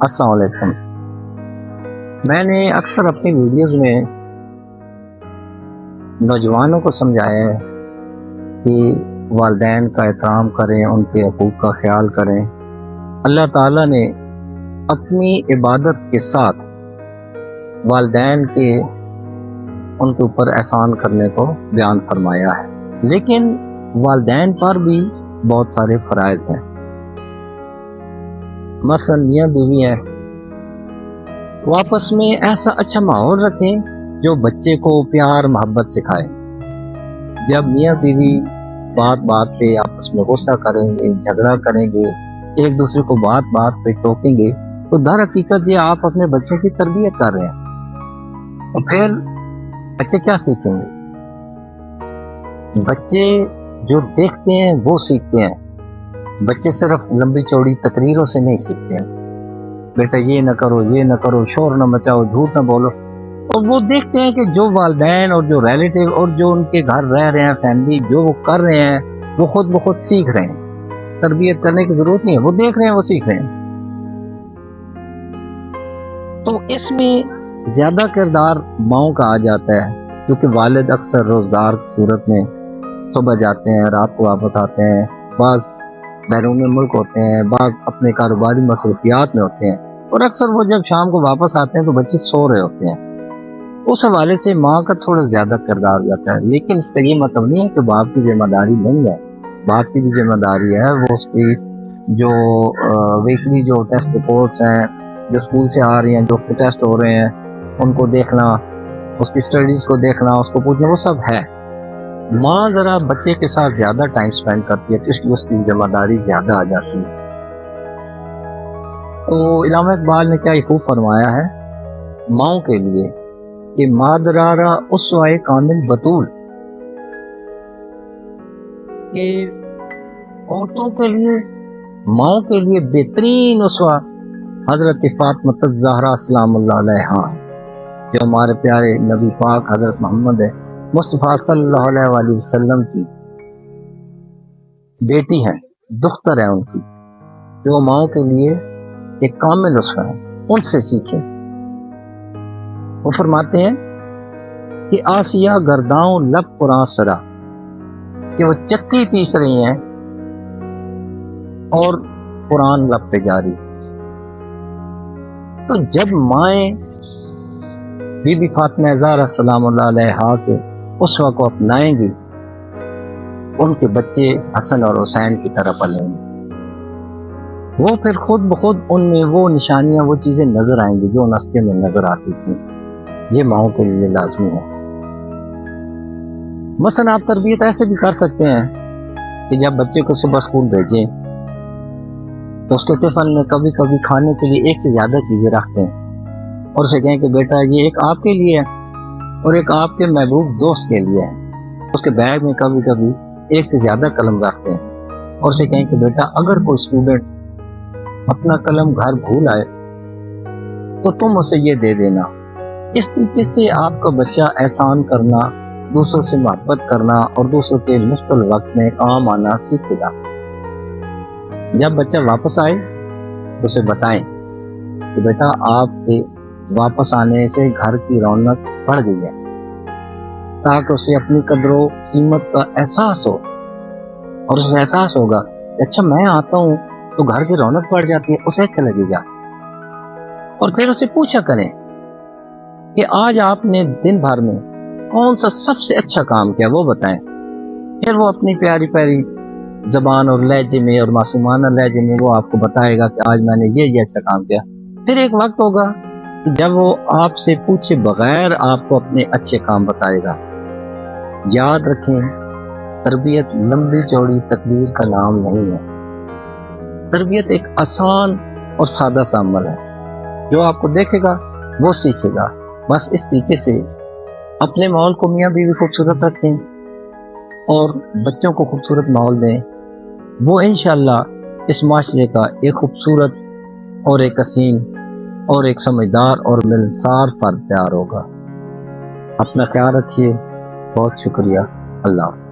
السلام علیکم۔ میں نے اکثر اپنی ویڈیوز میں نوجوانوں کو سمجھایا ہے کہ والدین کا احترام کریں، ان کے حقوق کا خیال کریں۔ اللہ تعالیٰ نے اپنی عبادت کے ساتھ والدین کے ان کے اوپر احسان کرنے کو بیان فرمایا ہے، لیکن والدین پر بھی بہت سارے فرائض ہیں۔ مثلا میاں بیوی ہے، وہ آپس میں ایسا اچھا ماحول رکھیں جو بچے کو پیار محبت سکھائے۔ جب میاں بیوی بات بات پہ آپس میں غصہ کریں گے، جھگڑا کریں گے، ایک دوسرے کو بات بات پہ ٹوکیں گے، تو در حقیقت یہ آپ اپنے بچوں کی تربیت کر رہے ہیں۔ تو پھر بچے کیا سیکھیں گے؟ بچے جو دیکھتے ہیں وہ سیکھتے ہیں۔ بچے صرف لمبی چوڑی تقریروں سے نہیں سیکھتے ہیں، بیٹا یہ نہ کرو، یہ نہ کرو، شور نہ مچاؤ، جھوٹ نہ بولو۔ اور وہ دیکھتے ہیں کہ جو والدین اور جو ریلیٹیو اور جو ان کے گھر رہ رہے ہیں، فیملی جو وہ کر رہے ہیں، وہ خود بخود سیکھ رہے ہیں۔ تربیت کرنے کی ضرورت نہیں ہے، وہ دیکھ رہے ہیں، وہ سیکھ رہے ہیں۔ تو اس میں زیادہ کردار ماؤں کا آ جاتا ہے، کیونکہ والد اکثر روزگار کی صورت میں صبح جاتے ہیں، رات کو واپس آتے ہیں، بعض بیرون ملک ہوتے ہیں، بعض اپنے کاروباری مصروفیات میں ہوتے ہیں، اور اکثر وہ جب شام کو واپس آتے ہیں تو بچے سو رہے ہوتے ہیں۔ اس حوالے سے ماں کا تھوڑا زیادہ کردار جاتا ہے، لیکن اس کا یہ مطلب نہیں ہے کہ باپ کی ذمہ داری نہیں ہے۔ باپ کی بھی ذمہ داری ہے، وہ اس کی جو ویکلی جو ٹیسٹ رپورٹس ہیں، جو اسکول سے آ رہی ہیں، جو اس کے ٹیسٹ ہو رہے ہیں، ان کو دیکھنا، اس کی اسٹڈیز کو دیکھنا، اس کو پوچھنا، وہ سب ہے۔ ماں ذرا بچے کے ساتھ زیادہ ٹائم سپینڈ کرتی ہے، تو اس لیے اس کی ذمہ داری زیادہ آ جاتی ہے۔ تو علامہ اقبال نے کیا خوب فرمایا ہے ماؤں کے لیے کہ مادرارا اسوائے کامل بطول، کہ عورتوں کے لیے، ماؤں کے لیے بہترین اسوا حضرت فاطمہ الزہرا سلام اللہ علیہا، جو ہمارے پیارے نبی پاک حضرت محمد مصطفیٰ صلی اللہ علیہ وآلہ وسلم کی بیٹی ہیں، دختر ہے ان کی، جو ماؤں کے لیے ایک کامل اسوہ ہے۔ ان سے سیکھیں۔ وہ فرماتے ہیں کہ آسیہ گرداؤں لب قرآن سرا، کہ وہ چکی پیس رہی ہیں اور قرآن لب پہ جاری۔ تو جب مائیں بی بی فاطمہ زہرا سلام اللہ علیہا کے اسوہ کو اپنائیں گی، ان کے بچے حسن اور حسین کی طرح پلیں گے۔ وہ پھر خود بخود ان میں وہ نشانیاں، وہ چیزیں نظر آئیں گی جو نسخے میں نظر آتی تھیں۔ یہ ماؤں کے لیے لازمی ہے۔ مثلا آپ تربیت ایسے بھی کر سکتے ہیں کہ جب بچے کو صبح اسکول بھیجیں تو اس کے ٹفن میں کبھی کبھی کھانے کے لیے ایک سے زیادہ چیزیں رکھتے ہیں، اور اسے کہیں کہ بیٹا یہ ایک آپ کے لیے ہے اور ایک آپ کے محبوب دوست کے لیے ہے۔ اس کے بیگ میں کبھی کبھی ایک سے زیادہ قلم رکھتے ہیں، اور اسے کہیں کہ بیٹا اگر کوئی اسٹوڈنٹ اپنا قلم گھر بھول آئے تو تم اسے یہ دے دینا۔ اس طریقے سے آپ کا بچہ احسان کرنا، دوسروں سے محبت کرنا اور دوسروں کے مشکل وقت میں کام آنا سیکھے گا۔ جب بچہ واپس آئے تو اسے بتائیں کہ بیٹا آپ کے واپس آنے سے گھر کی رونق بڑھ گئی ہے، تاکہ اسے اپنی قدر و قیمت کا احساس ہو، اور اسے احساس ہوگا کہ اچھا میں آتا ہوں تو گھر کی رونق بڑھ جاتی ہے، اسے اچھا لگے گا۔ اور پھر اسے پوچھا کریں کہ آج آپ نے دن بھر میں کون سا سب سے اچھا کام کیا، وہ بتائیں۔ پھر وہ اپنی پیاری پیاری زبان اور لہجے میں اور معصومانہ لہجے میں وہ آپ کو بتائے گا کہ آج میں نے یہ اچھا کام کیا۔ پھر ایک وقت ہوگا جب وہ آپ سے پوچھے بغیر آپ کو اپنے اچھے کام بتائے گا۔ یاد رکھیں، تربیت لمبی چوڑی تقریر کا نام نہیں ہے۔ تربیت ایک آسان اور سادہ سا عمل ہے، جو آپ کو دیکھے گا وہ سیکھے گا۔ بس اس طریقے سے اپنے ماحول کو میاں بیوی خوبصورت رکھیں اور بچوں کو خوبصورت ماحول دیں، وہ انشاءاللہ اس معاشرے کا ایک خوبصورت اور ایک حسین اور ایک سمجھدار اور ملنسار فرد تیار ہوگا۔ اپنا خیال رکھیے، بہت شکریہ، اللہ حافظ۔